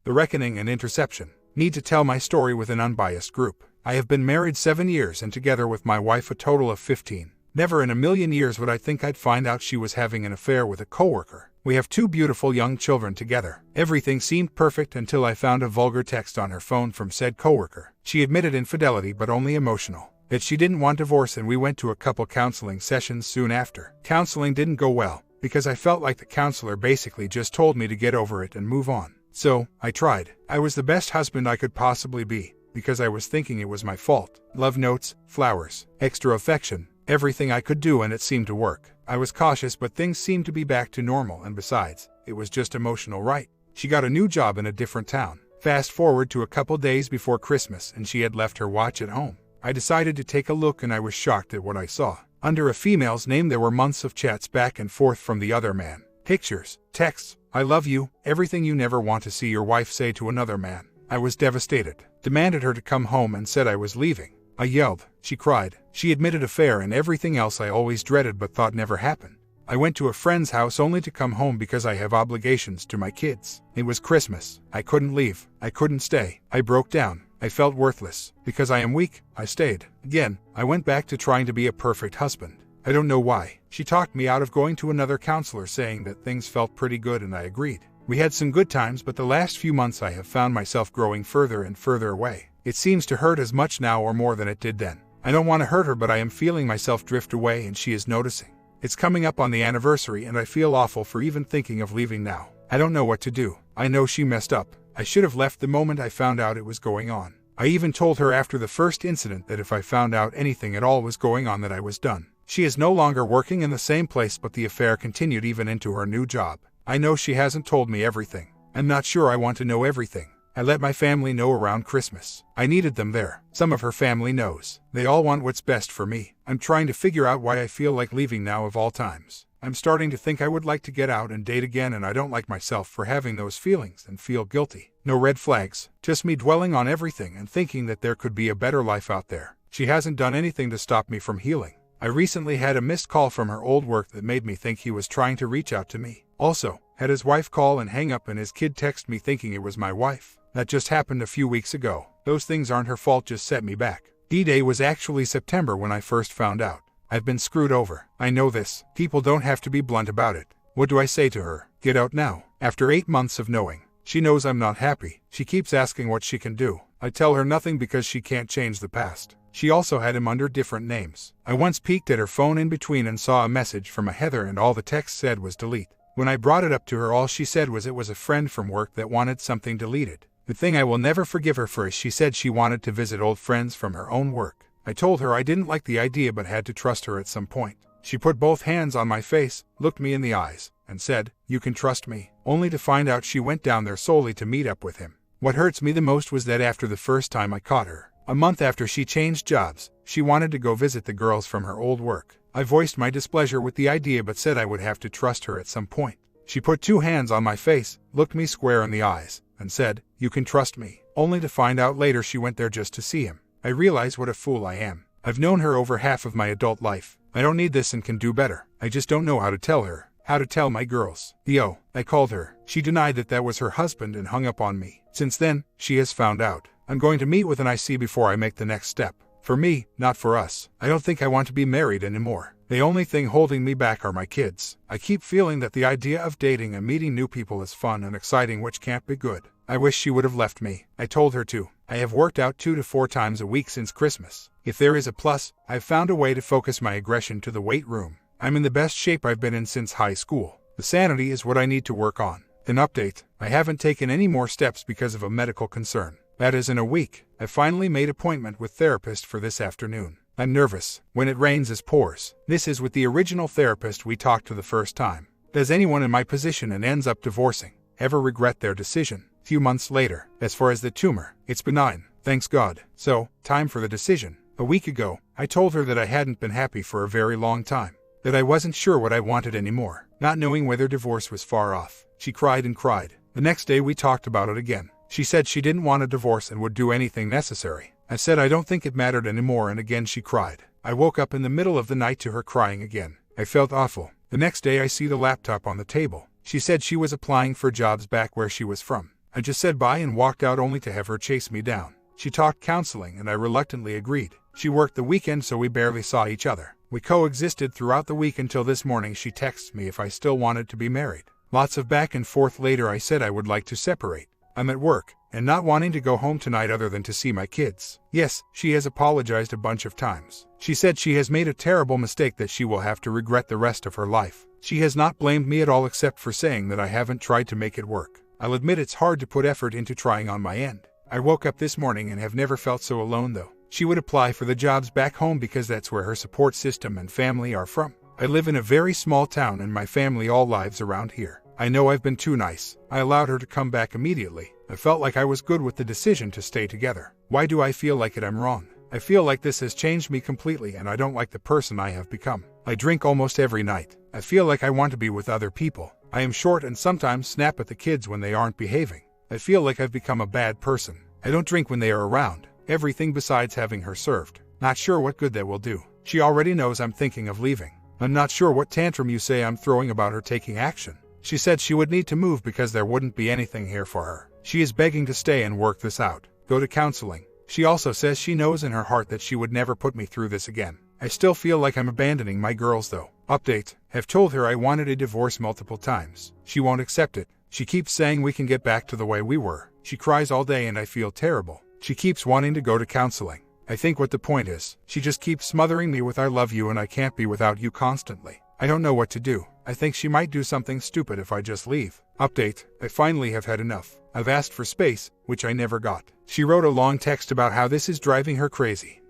the reckoning and interception. Need to tell my story with an unbiased group. I have been married 7 years and together with my wife a total of 15. Never in a million years would I think I'd find out she was having an affair with a coworker. We have 2 beautiful young children together. Everything seemed perfect until I found a vulgar text on her phone from said coworker. She admitted infidelity but only emotional. That she didn't want divorce, and we went to a couple counseling sessions soon after. Counseling didn't go well, because I felt like the counselor basically just told me to get over it and move on. So, I tried. I was the best husband I could possibly be, because I was thinking it was my fault. Love notes, flowers, extra affection, everything I could do, and it seemed to work. I was cautious, but things seemed to be back to normal, and besides, it was just emotional, right? She got a new job in a different town. Fast forward to a couple days before Christmas, and she had left her watch at home. I decided to take a look, and I was shocked at what I saw. Under a female's name there were months of chats back and forth from the other man. Pictures, texts, I love you, everything you never want to see your wife say to another man. I was devastated. Demanded her to come home and said I was leaving. I yelled. She cried. She admitted affair and everything else I always dreaded but thought never happened. I went to a friend's house only to come home because I have obligations to my kids. It was Christmas. I couldn't leave. I couldn't stay. I broke down. I felt worthless. Because I am weak, I stayed. Again, I went back to trying to be a perfect husband. I don't know why. She talked me out of going to another counselor, saying that things felt pretty good, and I agreed. We had some good times, but the last few months I have found myself growing further and further away. It seems to hurt as much now or more than it did then. I don't want to hurt her, but I am feeling myself drift away, and she is noticing. It's coming up on the anniversary, and I feel awful for even thinking of leaving now. I don't know what to do. I know she messed up. I should have left the moment I found out it was going on. I even told her after the first incident that if I found out anything at all was going on, that I was done. She is no longer working in the same place, but the affair continued even into her new job. I know she hasn't told me everything. I'm not sure I want to know everything. I let my family know around Christmas. I needed them there. Some of her family knows. They all want what's best for me. I'm trying to figure out why I feel like leaving now of all times. I'm starting to think I would like to get out and date again, and I don't like myself for having those feelings and feel guilty. No red flags, just me dwelling on everything and thinking that there could be a better life out there. She hasn't done anything to stop me from healing. I recently had a missed call from her old work that made me think he was trying to reach out to me. Also, had his wife call and hang up, and his kid text me thinking it was my wife. That just happened a few weeks ago. Those things aren't her fault, just set me back. D-Day was actually September when I first found out. I've been screwed over. I know this. People don't have to be blunt about it. What do I say to her? Get out now. After 8 months of knowing. She knows I'm not happy. She keeps asking what she can do. I tell her nothing because she can't change the past. She also had him under different names. I once peeked at her phone in between and saw a message from a Heather, and all the text said was delete. When I brought it up to her, all she said was it was a friend from work that wanted something deleted. The thing I will never forgive her for is she said she wanted to visit old friends from her own work. I told her I didn't like the idea but had to trust her at some point. She put both hands on my face, looked me in the eyes, and said, "You can trust me," only to find out she went down there solely to meet up with him. What hurts me the most was that after the first time I caught her, a month after she changed jobs, she wanted to go visit the girls from her old work. I voiced my displeasure with the idea but said I would have to trust her at some point. She put 2 hands on my face, looked me square in the eyes, and said, "You can trust me," only to find out later she went there just to see him. I realize what a fool I am. I've known her over half of my adult life. I don't need this and can do better. I just don't know how to tell her. How to tell my girls. Yo, I called her. She denied that was her husband and hung up on me. Since then, she has found out. I'm going to meet with an IC before I make the next step. For me, not for us. I don't think I want to be married anymore. The only thing holding me back are my kids. I keep feeling that the idea of dating and meeting new people is fun and exciting, which can't be good. I wish she would have left me. I told her to. I have worked out 2 to 4 times a week since Christmas. If there is a plus, I've found a way to focus my aggression to the weight room. I'm in the best shape I've been in since high school. The sanity is what I need to work on. An update: I haven't taken any more steps because of a medical concern. That is in a week. I finally made appointment with therapist for this afternoon. I'm nervous. When it rains it pours. This is with the original therapist we talked to the first time. Does anyone in my position and ends up divorcing ever regret their decision? Few months later. As far as the tumor, it's benign, thanks God. So, time for the decision. A week ago, I told her that I hadn't been happy for a very long time. That I wasn't sure what I wanted anymore, not knowing whether divorce was far off. She cried and cried. The next day we talked about it again. She said she didn't want a divorce and would do anything necessary. I said I don't think it mattered anymore, and again she cried. I woke up in the middle of the night to her crying again. I felt awful. The next day I see the laptop on the table. She said she was applying for jobs back where she was from. I just said bye and walked out only to have her chase me down. She talked counseling and I reluctantly agreed. She worked the weekend so we barely saw each other. We coexisted throughout the week until this morning she texted me if I still wanted to be married. Lots of back and forth later I said I would like to separate. I'm at work and not wanting to go home tonight other than to see my kids. Yes, she has apologized a bunch of times. She said she has made a terrible mistake that she will have to regret the rest of her life. She has not blamed me at all except for saying that I haven't tried to make it work. I'll admit it's hard to put effort into trying on my end. I woke up this morning and have never felt so alone though. She would apply for the jobs back home because that's where her support system and family are from. I live in a very small town and my family all lives around here. I know I've been too nice. I allowed her to come back immediately. I felt like I was good with the decision to stay together. Why do I feel like I'm wrong? I feel like this has changed me completely and I don't like the person I have become. I drink almost every night. I feel like I want to be with other people. I am short and sometimes snap at the kids when they aren't behaving. I feel like I've become a bad person. I don't drink when they are around. Everything besides having her served. Not sure what good that will do. She already knows I'm thinking of leaving. I'm not sure what tantrum you say I'm throwing about her taking action. She said she would need to move because there wouldn't be anything here for her. She is begging to stay and work this out. Go to counseling. She also says she knows in her heart that she would never put me through this again. I still feel like I'm abandoning my girls though. Update. Have told her I wanted a divorce multiple times. She won't accept it. She keeps saying we can get back to the way we were. She cries all day and I feel terrible. She keeps wanting to go to counseling. I think what the point is, she just keeps smothering me with I love you and I can't be without you constantly. I don't know what to do. I think she might do something stupid if I just leave. Update. I finally have had enough. I've asked for space, which I never got. She wrote a long text about how this is driving her crazy.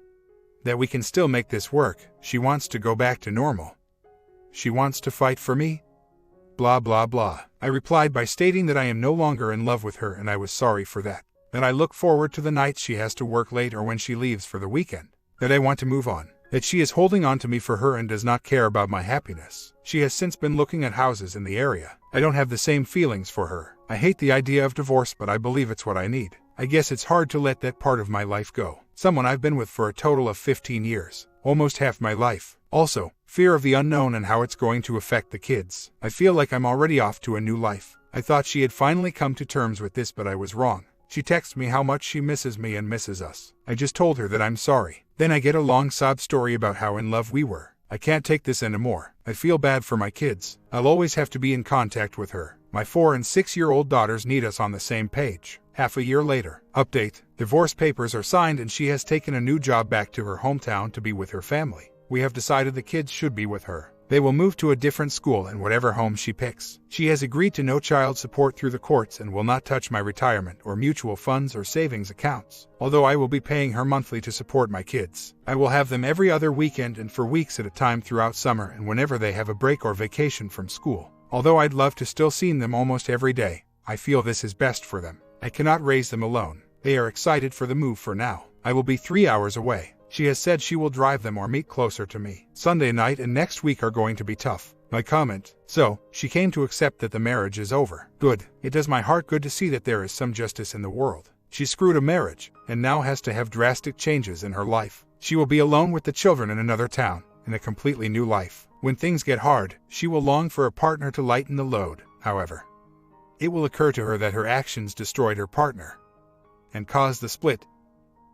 That we can still make this work. She wants to go back to normal. She wants to fight for me. Blah blah blah. I replied by stating that I am no longer in love with her and I was sorry for that. That I look forward to the nights she has to work late or when she leaves for the weekend. That I want to move on. That she is holding on to me for her and does not care about my happiness. She has since been looking at houses in the area. I don't have the same feelings for her. I hate the idea of divorce, but I believe it's what I need. I guess it's hard to let that part of my life go. Someone I've been with for a total of 15 years. Almost half my life. Also, fear of the unknown and how it's going to affect the kids. I feel like I'm already off to a new life. I thought she had finally come to terms with this, but I was wrong. She texts me how much she misses me and misses us. I just told her that I'm sorry. Then I get a long sob story about how in love we were. I can't take this anymore. I feel bad for my kids. I'll always have to be in contact with her. My 4- and 6-year-old daughters need us on the same page. Half a year later. Update. Divorce papers are signed and she has taken a new job back to her hometown to be with her family. We have decided the kids should be with her. They will move to a different school in whatever home she picks. She has agreed to no child support through the courts and will not touch my retirement or mutual funds or savings accounts. Although I will be paying her monthly to support my kids. I will have them every other weekend and for weeks at a time throughout summer and whenever they have a break or vacation from school. Although I'd love to still see them almost every day, I feel this is best for them. I cannot raise them alone. They are excited for the move for now. I will be 3 hours away. She has said she will drive them or meet closer to me. Sunday night and next week are going to be tough. My comment. So, she came to accept that the marriage is over. Good. It does my heart good to see that there is some justice in the world. She screwed a marriage, and now has to have drastic changes in her life. She will be alone with the children in another town, in a completely new life. When things get hard, she will long for a partner to lighten the load, however. It will occur to her that her actions destroyed her partner and caused the split.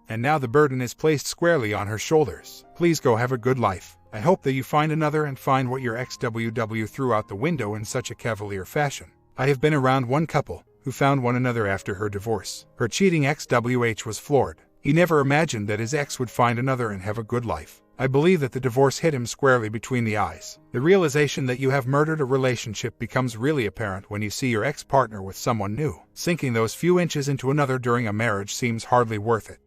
And now the burden is placed squarely on her shoulders. Please go have a good life. I hope that you find another and find what your ex-WW threw out the window in such a cavalier fashion. I have been around one couple who found one another after her divorce. Her cheating ex-WH was floored. He never imagined that his ex would find another and have a good life. I believe that the divorce hit him squarely between the eyes. The realization that you have murdered a relationship becomes really apparent when you see your ex-partner with someone new. Sinking those few inches into another during a marriage seems hardly worth it.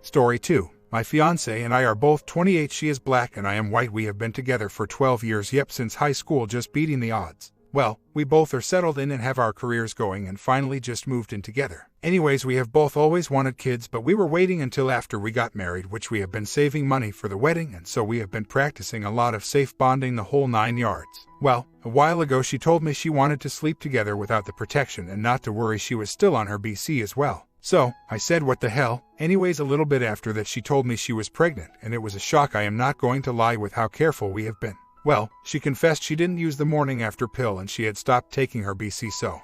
Story 2. My fiancé and I are both 28. She is black and I am white. We have been together for 12 years. Yep, since high school, just beating the odds. Well, we both are settled in and have our careers going and finally just moved in together. Anyways, we have both always wanted kids, but we were waiting until after we got married, which we have been saving money for the wedding, and so we have been practicing a lot of safe bonding, the whole 9 yards. Well, a while ago she told me she wanted to sleep together without the protection and not to worry, she was still on her BC as well. So, I said what the hell. Anyways, a little bit after that she told me she was pregnant, and it was a shock. I am not going to lie with how careful we have been. Well, she confessed she didn't use the morning after pill and she had stopped taking her BC, so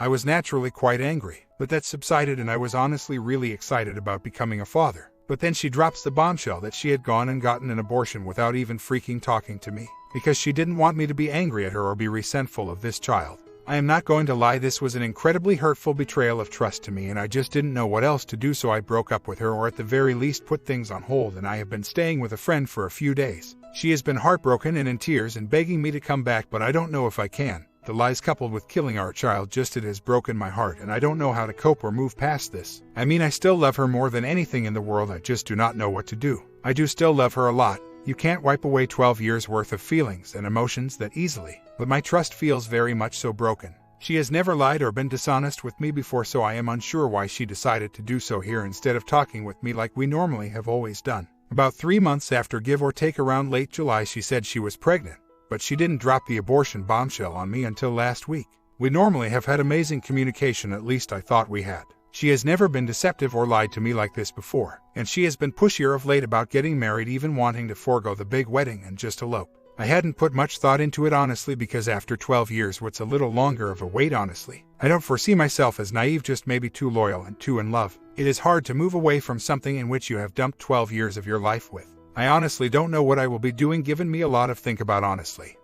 I was naturally quite angry, but that subsided and I was honestly really excited about becoming a father. But then she drops the bombshell that she had gone and gotten an abortion without even freaking talking to me, because she didn't want me to be angry at her or be resentful of this child. I am not going to lie, this was an incredibly hurtful betrayal of trust to me, and I just didn't know what else to do, so I broke up with her, or at the very least put things on hold, and I have been staying with a friend for a few days. She has been heartbroken and in tears and begging me to come back, but I don't know if I can. The lies coupled with killing our child it has broken my heart, and I don't know how to cope or move past this. I mean, I still love her more than anything in the world, I just do not know what to do. I do still love her a lot. You can't wipe away 12 years worth of feelings and emotions that easily, but my trust feels very much so broken. She has never lied or been dishonest with me before, so I am unsure why she decided to do so here instead of talking with me like we normally have always done. About 3 months after, give or take around late July, she said she was pregnant, but she didn't drop the abortion bombshell on me until last week. We normally have had amazing communication, at least I thought we had. She has never been deceptive or lied to me like this before, and she has been pushier of late about getting married, even wanting to forego the big wedding and just elope. I hadn't put much thought into it honestly, because after 12 years, what's a little longer of a wait honestly? I don't foresee myself as naive, just maybe too loyal and too in love. It is hard to move away from something in which you have dumped 12 years of your life with. I honestly don't know what I will be doing, given me a lot of think about honestly.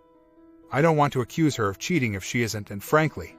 I don't want to accuse her of cheating if she isn't, and frankly,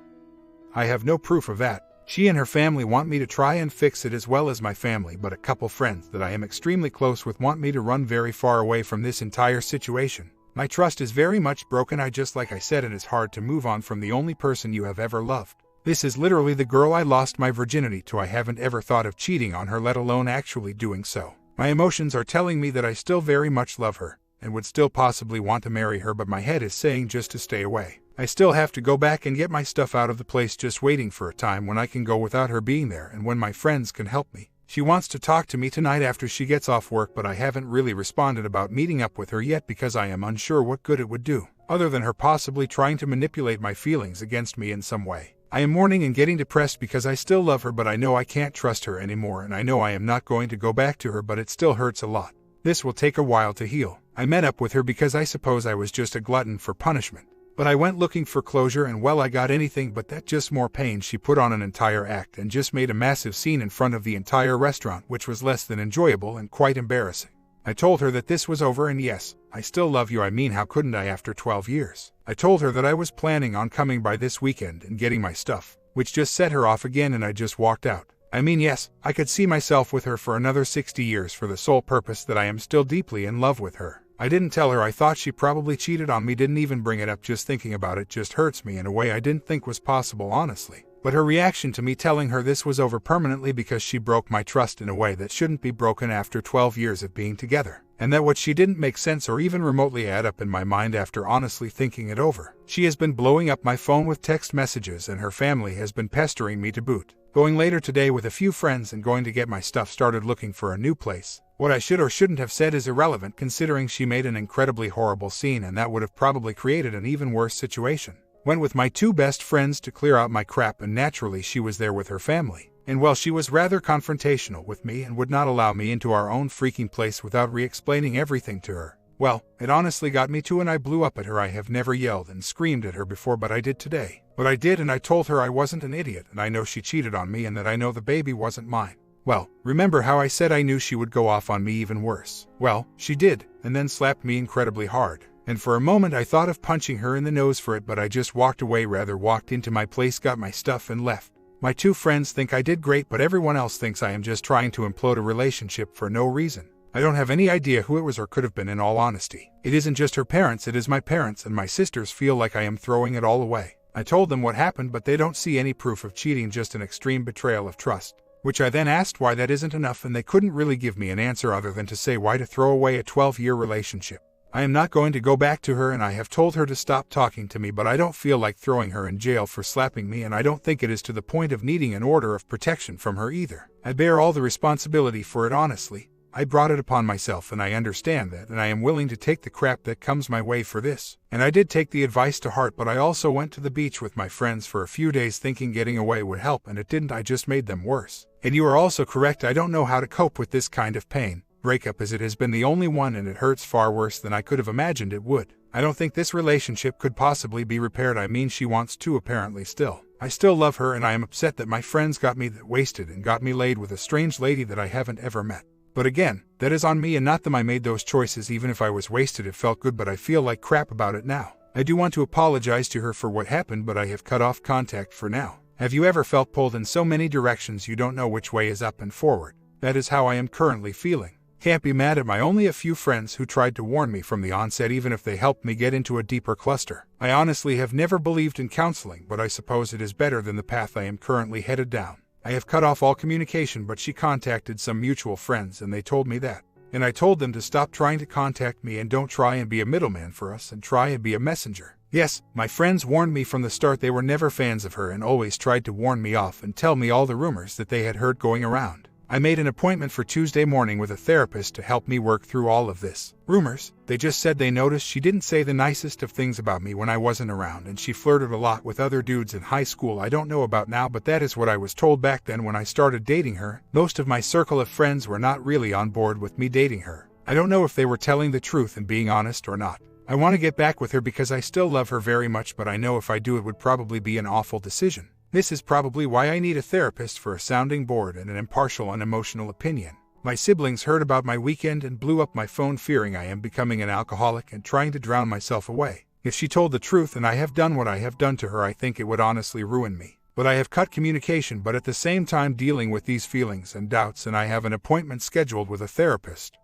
I have no proof of that. She and her family want me to try and fix it, as well as my family, but a couple friends that I am extremely close with want me to run very far away from this entire situation. My trust is very much broken, like I said, and it's hard to move on from the only person you have ever loved. This is literally the girl I lost my virginity to. I haven't ever thought of cheating on her, let alone actually doing so. My emotions are telling me that I still very much love her, and would still possibly want to marry her, but my head is saying just to stay away. I still have to go back and get my stuff out of the place, just waiting for a time when I can go without her being there and when my friends can help me. She wants to talk to me tonight after she gets off work, but I haven't really responded about meeting up with her yet because I am unsure what good it would do, other than her possibly trying to manipulate my feelings against me in some way. I am mourning and getting depressed because I still love her, but I know I can't trust her anymore, and I know I am not going to go back to her, but it still hurts a lot. This will take a while to heal. I met up with her because I suppose I was just a glutton for punishment. But I went looking for closure, and well, I got anything but that, just more pain. She put on an entire act and just made a massive scene in front of the entire restaurant, which was less than enjoyable and quite embarrassing. I told her that this was over, and yes, I still love you. I mean, how couldn't I after 12 years? I told her that I was planning on coming by this weekend and getting my stuff, which just set her off again, and I just walked out. I mean, yes, I could see myself with her for another 60 years for the sole purpose that I am still deeply in love with her. I didn't tell her I thought she probably cheated on me, didn't even bring it up. Just thinking about it just hurts me in a way I didn't think was possible, honestly. But her reaction to me telling her this was over permanently because she broke my trust in a way that shouldn't be broken after 12 years of being together, and that what she didn't make sense or even remotely add up in my mind after honestly thinking it over. She has been blowing up my phone with text messages, and her family has been pestering me to boot. Going later today with a few friends and going to get my stuff started, looking for a new place. What I should or shouldn't have said is irrelevant, considering she made an incredibly horrible scene, and that would have probably created an even worse situation. Went with my 2 best friends to clear out my crap, and naturally she was there with her family. And well, she was rather confrontational with me and would not allow me into our own freaking place without re-explaining everything to her. Well, it honestly got me too, and I blew up at her. I have never yelled and screamed at her before, but I did today. But I did, and I told her I wasn't an idiot, and I know she cheated on me, and that I know the baby wasn't mine. Well, remember how I said I knew she would go off on me even worse? Well, she did, and then slapped me incredibly hard. And for a moment I thought of punching her in the nose for it, but I just walked away, rather walked into my place, got my stuff, and left. My 2 friends think I did great, but everyone else thinks I am just trying to implode a relationship for no reason. I don't have any idea who it was or could have been, in all honesty. It isn't just her parents, it is my parents, and my sisters feel like I am throwing it all away. I told them what happened, but they don't see any proof of cheating, just an extreme betrayal of trust. Which I then asked why that isn't enough, and they couldn't really give me an answer other than to say why to throw away a 12-year relationship. I am not going to go back to her, and I have told her to stop talking to me, but I don't feel like throwing her in jail for slapping me, and I don't think it is to the point of needing an order of protection from her either. I bear all the responsibility for it, honestly. I brought it upon myself, and I understand that, and I am willing to take the crap that comes my way for this. And I did take the advice to heart, but I also went to the beach with my friends for a few days thinking getting away would help, and it didn't. I just made them worse. And you are also correct, I don't know how to cope with this kind of pain. Breakup as it has been the only one, and it hurts far worse than I could have imagined it would. I don't think this relationship could possibly be repaired. I mean, she wants to apparently still. I still love her and I am upset that my friends got me that wasted and got me laid with a strange lady that I haven't ever met. But again, that is on me and not them. I made those choices. Even if I was wasted, it felt good, but I feel like crap about it now. I do want to apologize to her for what happened, but I have cut off contact for now. Have you ever felt pulled in so many directions you don't know which way is up and forward? That is how I am currently feeling. Can't be mad at my only a few friends who tried to warn me from the onset, even if they helped me get into a deeper cluster. I honestly have never believed in counseling, but I suppose it is better than the path I am currently headed down. I have cut off all communication, but she contacted some mutual friends and they told me that. And I told them to stop trying to contact me and don't try and be a middleman for us and try and be a messenger. Yes, my friends warned me from the start. They were never fans of her and always tried to warn me off and tell me all the rumors that they had heard going around. I made an appointment for Tuesday morning with a therapist to help me work through all of this. Rumors? They just said they noticed she didn't say the nicest of things about me when I wasn't around, and she flirted a lot with other dudes in high school I don't know about now, but that is what I was told back then when I started dating her. Most of my circle of friends were not really on board with me dating her. I don't know if they were telling the truth and being honest or not. I want to get back with her because I still love her very much, but I know if I do it would probably be an awful decision. This is probably why I need a therapist for a sounding board and an impartial, unemotional opinion. My siblings heard about my weekend and blew up my phone fearing I am becoming an alcoholic and trying to drown myself away. If she told the truth and I have done what I have done to her, I think it would honestly ruin me. But I have cut communication, but at the same time dealing with these feelings and doubts, and I have an appointment scheduled with a therapist.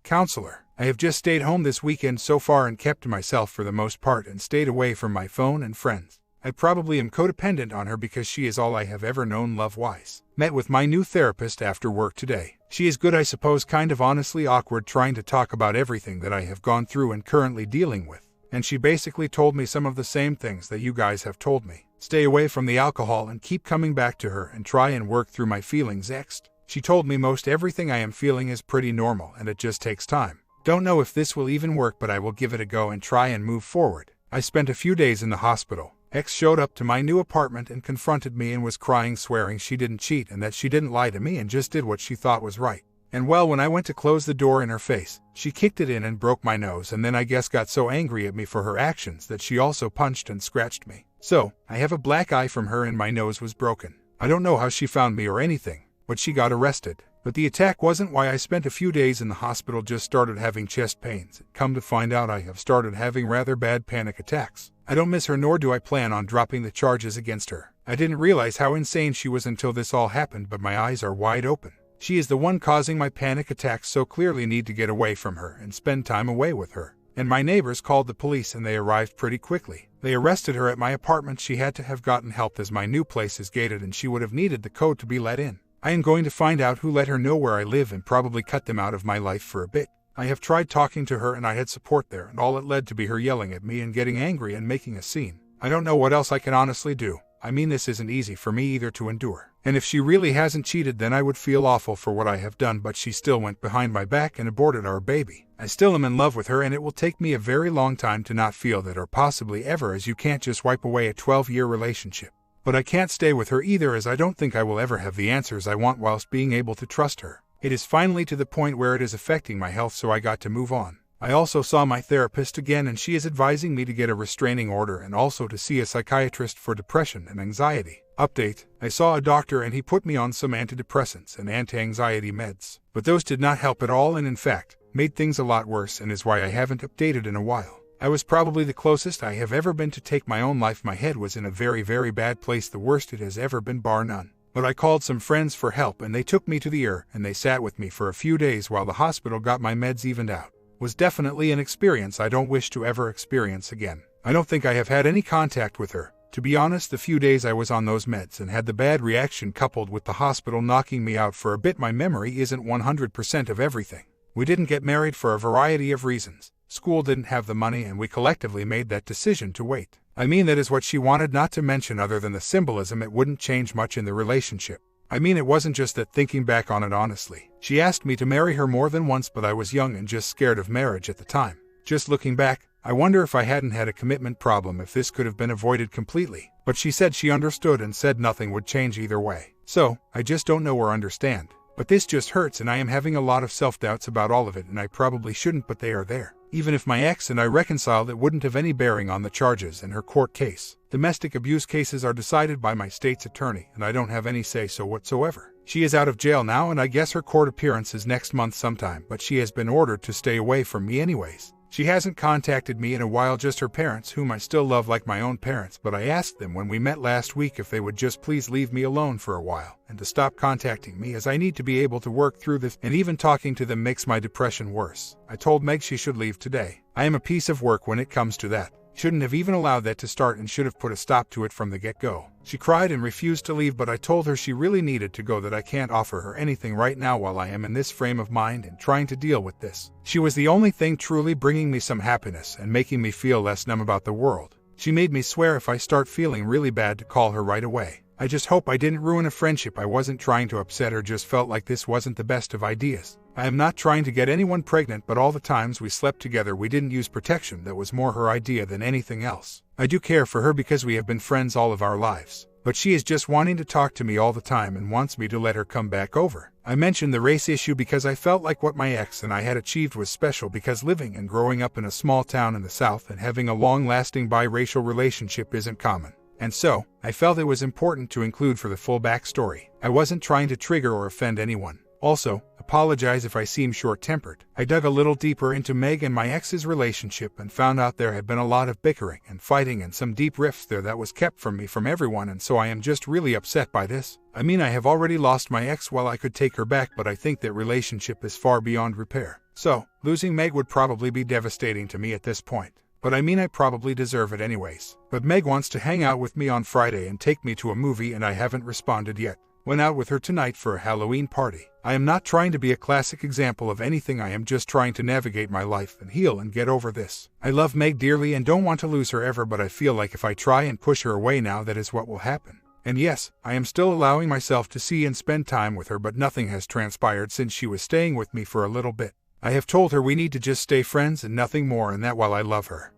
Counselor. I have just stayed home this weekend so far and kept to myself for the most part and stayed away from my phone and friends. I probably am codependent on her because she is all I have ever known love-wise. Met with my new therapist after work today. She is good, I suppose, kind of honestly awkward trying to talk about everything that I have gone through and currently dealing with. And she basically told me some of the same things that you guys have told me. Stay away from the alcohol and keep coming back to her and try and work through my feelings next. She told me most everything I am feeling is pretty normal and it just takes time. Don't know if this will even work, but I will give it a go and try and move forward. I spent a few days in the hospital. Ex showed up to my new apartment and confronted me and was crying, swearing she didn't cheat and that she didn't lie to me and just did what she thought was right. And well, when I went to close the door in her face, she kicked it in and broke my nose, and then I guess got so angry at me for her actions that she also punched and scratched me. So, I have a black eye from her and my nose was broken. I don't know how she found me or anything, but she got arrested. But the attack wasn't why I spent a few days in the hospital, just started having chest pains. Come to find out, I have started having rather bad panic attacks. I don't miss her, nor do I plan on dropping the charges against her. I didn't realize how insane she was until this all happened, but my eyes are wide open. She is the one causing my panic attacks, so clearly need to get away from her and spend time away with her. And my neighbors called the police and they arrived pretty quickly. They arrested her at my apartment. She had to have gotten help as my new place is gated and she would have needed the code to be let in. I am going to find out who let her know where I live and probably cut them out of my life for a bit. I have tried talking to her and I had support there, and all it led to be her yelling at me and getting angry and making a scene. I don't know what else I can honestly do. I mean, this isn't easy for me either to endure. And if she really hasn't cheated, then I would feel awful for what I have done, but she still went behind my back and aborted our baby. I still am in love with her and it will take me a very long time to not feel that, or possibly ever, as you can't just wipe away a 12-year relationship. But I can't stay with her either, as I don't think I will ever have the answers I want whilst being able to trust her. It is finally to the point where it is affecting my health, so I got to move on. I also saw my therapist again and she is advising me to get a restraining order and also to see a psychiatrist for depression and anxiety. Update: I saw a doctor and he put me on some antidepressants and anti-anxiety meds, but those did not help at all and in fact made things a lot worse, and is why I haven't updated in a while. I was probably the closest I have ever been to take my own life. My head was in a very, very bad place, the worst it has ever been, bar none. But I called some friends for help and they took me to the ER and they sat with me for a few days while the hospital got my meds evened out. Was definitely an experience I don't wish to ever experience again. I don't think I have had any contact with her. To be honest, the few days I was on those meds and had the bad reaction coupled with the hospital knocking me out for a bit, my memory isn't 100% of everything. We didn't get married for a variety of reasons. School didn't have the money and we collectively made that decision to wait. I mean, that is what she wanted, not to mention other than the symbolism, it wouldn't change much in the relationship. I mean, it wasn't just that. Thinking back on it honestly, she asked me to marry her more than once, but I was young and just scared of marriage at the time. Just looking back, I wonder if I hadn't had a commitment problem, if this could have been avoided completely. But she said she understood and said nothing would change either way. So, I just don't know or understand. But this just hurts and I am having a lot of self-doubts about all of it and I probably shouldn't, but they are there. Even if my ex and I reconciled, it wouldn't have any bearing on the charges in her court case. Domestic abuse cases are decided by my state's attorney and I don't have any say-so whatsoever. She is out of jail now and I guess her court appearance is next month sometime, but she has been ordered to stay away from me anyways. She hasn't contacted me in a while, just her parents, whom I still love like my own parents, but I asked them when we met last week if they would just please leave me alone for a while and to stop contacting me, as I need to be able to work through this, and even talking to them makes my depression worse. I told Meg she should leave today. I am a piece of work when it comes to that. Shouldn't have even allowed that to start and should have put a stop to it from the get-go. She cried and refused to leave, but I told her she really needed to go, that I can't offer her anything right now while I am in this frame of mind and trying to deal with this. She was the only thing truly bringing me some happiness and making me feel less numb about the world. She made me swear if I start feeling really bad to call her right away. I just hope I didn't ruin a friendship. I wasn't trying to upset her, just felt like this wasn't the best of ideas. I am not trying to get anyone pregnant, but all the times we slept together we didn't use protection. That was more her idea than anything else. I do care for her because we have been friends all of our lives, but she is just wanting to talk to me all the time and wants me to let her come back over. I mentioned the race issue because I felt like what my ex and I had achieved was special, because living and growing up in a small town in the South and having a long-lasting biracial relationship isn't common. And so, I felt it was important to include for the full backstory. I wasn't trying to trigger or offend anyone. Also, apologize if I seem short-tempered. I dug a little deeper into Meg and my ex's relationship and found out there had been a lot of bickering and fighting and some deep rifts there that was kept from me from everyone, and so I am just really upset by this. I mean, I have already lost my ex. While I could take her back, but I think that relationship is far beyond repair. So, losing Meg would probably be devastating to me at this point. But I mean, I probably deserve it anyways. But Meg wants to hang out with me on Friday and take me to a movie and I haven't responded yet. Went out with her tonight for a Halloween party. I am not trying to be a classic example of anything. I am just trying to navigate my life and heal and get over this. I love Meg dearly and don't want to lose her ever, but I feel like if I try and push her away now, that is what will happen. And yes, I am still allowing myself to see and spend time with her, but nothing has transpired since she was staying with me for a little bit. I have told her we need to just stay friends and nothing more, and that while I love her,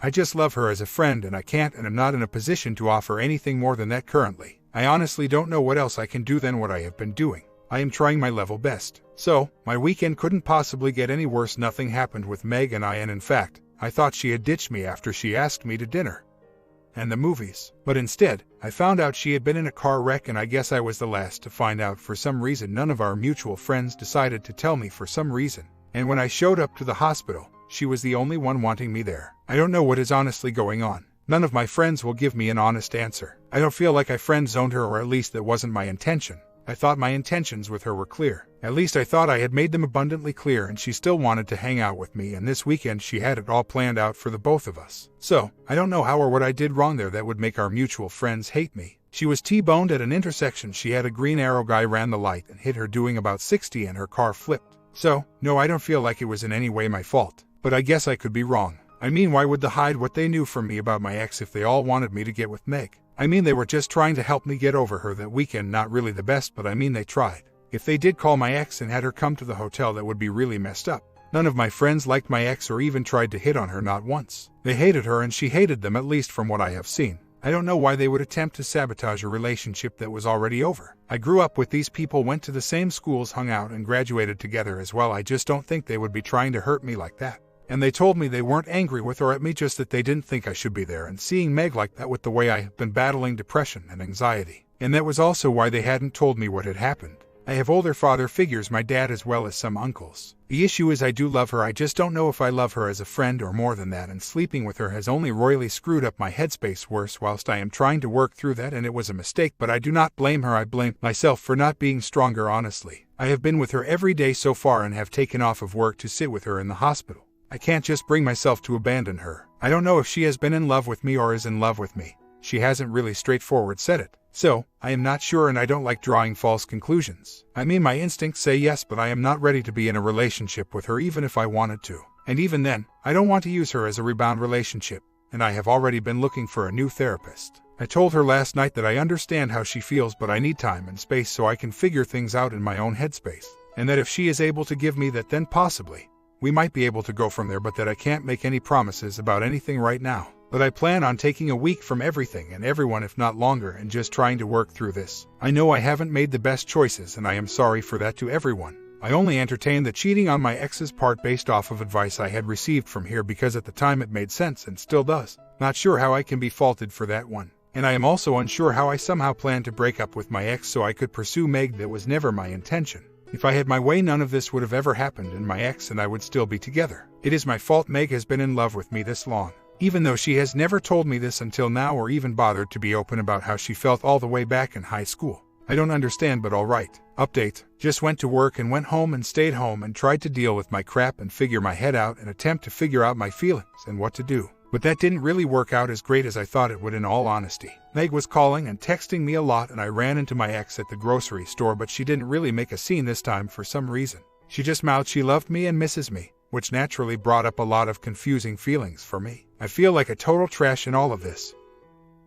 I just love her as a friend, and I can't and am not in a position to offer anything more than that currently. I honestly don't know what else I can do than what I have been doing. I am trying my level best. So, my weekend couldn't possibly get any worse. Nothing happened with Meg and I, and in fact, I thought she had ditched me after she asked me to dinner and the movies. But instead, I found out she had been in a car wreck, and I guess I was the last to find out. For some reason, none of our mutual friends decided to tell me for some reason. And when I showed up to the hospital, she was the only one wanting me there. I don't know what is honestly going on. None of my friends will give me an honest answer. I don't feel like I friend-zoned her, or at least that wasn't my intention. I thought my intentions with her were clear. At least I thought I had made them abundantly clear, and she still wanted to hang out with me, and this weekend she had it all planned out for the both of us. So, I don't know how or what I did wrong there that would make our mutual friends hate me. She was T-boned at an intersection. She had a green arrow guy ran the light and hit her doing about 60 and her car flipped. So, no, I don't feel like it was in any way my fault. But I guess I could be wrong. I mean, why would they hide what they knew from me about my ex if they all wanted me to get with Meg? I mean, they were just trying to help me get over her that weekend. Not really the best, but I mean, they tried. If they did call my ex and had her come to the hotel, that would be really messed up. None of my friends liked my ex or even tried to hit on her, not once. They hated her and she hated them, at least from what I have seen. I don't know why they would attempt to sabotage a relationship that was already over. I grew up with these people, went to the same schools, hung out, and graduated together as well. I just don't think they would be trying to hurt me like that. And they told me they weren't angry with or at me, just that they didn't think I should be there. And seeing Meg like that, with the way I have been battling depression and anxiety. And that was also why they hadn't told me what had happened. I have older father figures, my dad as well as some uncles. The issue is I do love her, I just don't know if I love her as a friend or more than that, and sleeping with her has only royally screwed up my headspace worse whilst I am trying to work through that, and it was a mistake, but I do not blame her. I blame myself for not being stronger, honestly. I have been with her every day so far and have taken off of work to sit with her in the hospital. I can't just bring myself to abandon her. I don't know if she has been in love with me or is in love with me. She hasn't really straightforward said it. So, I am not sure, and I don't like drawing false conclusions. I mean, my instincts say yes, but I am not ready to be in a relationship with her even if I wanted to. And even then, I don't want to use her as a rebound relationship, and I have already been looking for a new therapist. I told her last night that I understand how she feels, but I need time and space so I can figure things out in my own headspace, and that if she is able to give me that, then possibly we might be able to go from there, but that I can't make any promises about anything right now. But I plan on taking a week from everything and everyone, if not longer, and just trying to work through this. I know I haven't made the best choices, and I am sorry for that to everyone. I only entertained the cheating on my ex's part based off of advice I had received from here because at the time it made sense and still does. Not sure how I can be faulted for that one. And I am also unsure how I somehow planned to break up with my ex so I could pursue Meg. That was never my intention. If I had my way, none of this would have ever happened, and my ex and I would still be together. It is my fault Meg has been in love with me this long, even though she has never told me this until now or even bothered to be open about how she felt all the way back in high school. I don't understand, but alright. Update. Just went to work and went home and stayed home and tried to deal with my crap and figure my head out and attempt to figure out my feelings and what to do. But that didn't really work out as great as I thought it would, in all honesty. Meg was calling and texting me a lot, and I ran into my ex at the grocery store, but she didn't really make a scene this time for some reason. She just mouthed she loved me and misses me, which naturally brought up a lot of confusing feelings for me. I feel like a total trash in all of this,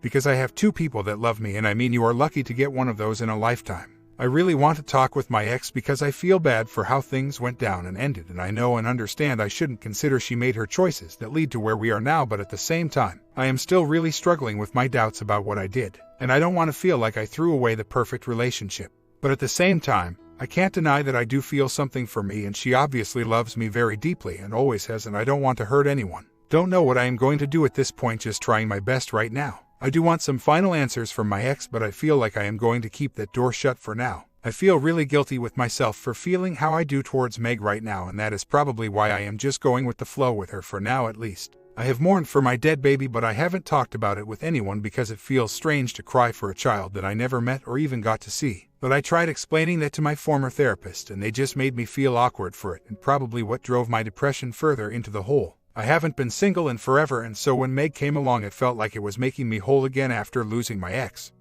because I have two people that love me, and I mean, you are lucky to get one of those in a lifetime. I really want to talk with my ex because I feel bad for how things went down and ended, and I know and understand I shouldn't consider she made her choices that lead to where we are now, but at the same time, I am still really struggling with my doubts about what I did, and I don't want to feel like I threw away the perfect relationship. But at the same time, I can't deny that I do feel something for me, and she obviously loves me very deeply and always has, and I don't want to hurt anyone. Don't know what I am going to do at this point, just trying my best right now. I do want some final answers from my ex, but I feel like I am going to keep that door shut for now. I feel really guilty with myself for feeling how I do towards Meg right now, and that is probably why I am just going with the flow with her for now at least. I have mourned for my dead baby, but I haven't talked about it with anyone because it feels strange to cry for a child that I never met or even got to see. But I tried explaining that to my former therapist, and they just made me feel awkward for it, and probably what drove my depression further into the hole. I haven't been single in forever, and so when Meg came along it felt like it was making me whole again after losing my ex.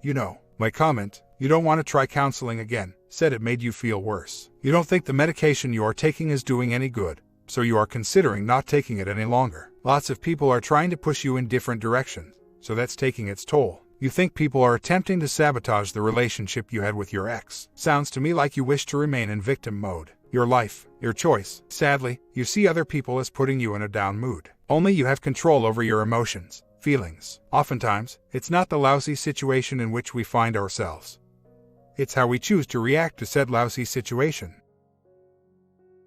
You know, my comment, "You don't want to try counseling again," said it made you feel worse. You don't think the medication you are taking is doing any good, so you are considering not taking it any longer. Lots of people are trying to push you in different directions, so that's taking its toll. You think people are attempting to sabotage the relationship you had with your ex. Sounds to me like you wish to remain in victim mode. Your life, your choice. Sadly, you see other people as putting you in a down mood. Only you have control over your emotions, feelings. Oftentimes, it's not the lousy situation in which we find ourselves. It's how we choose to react to said lousy situation.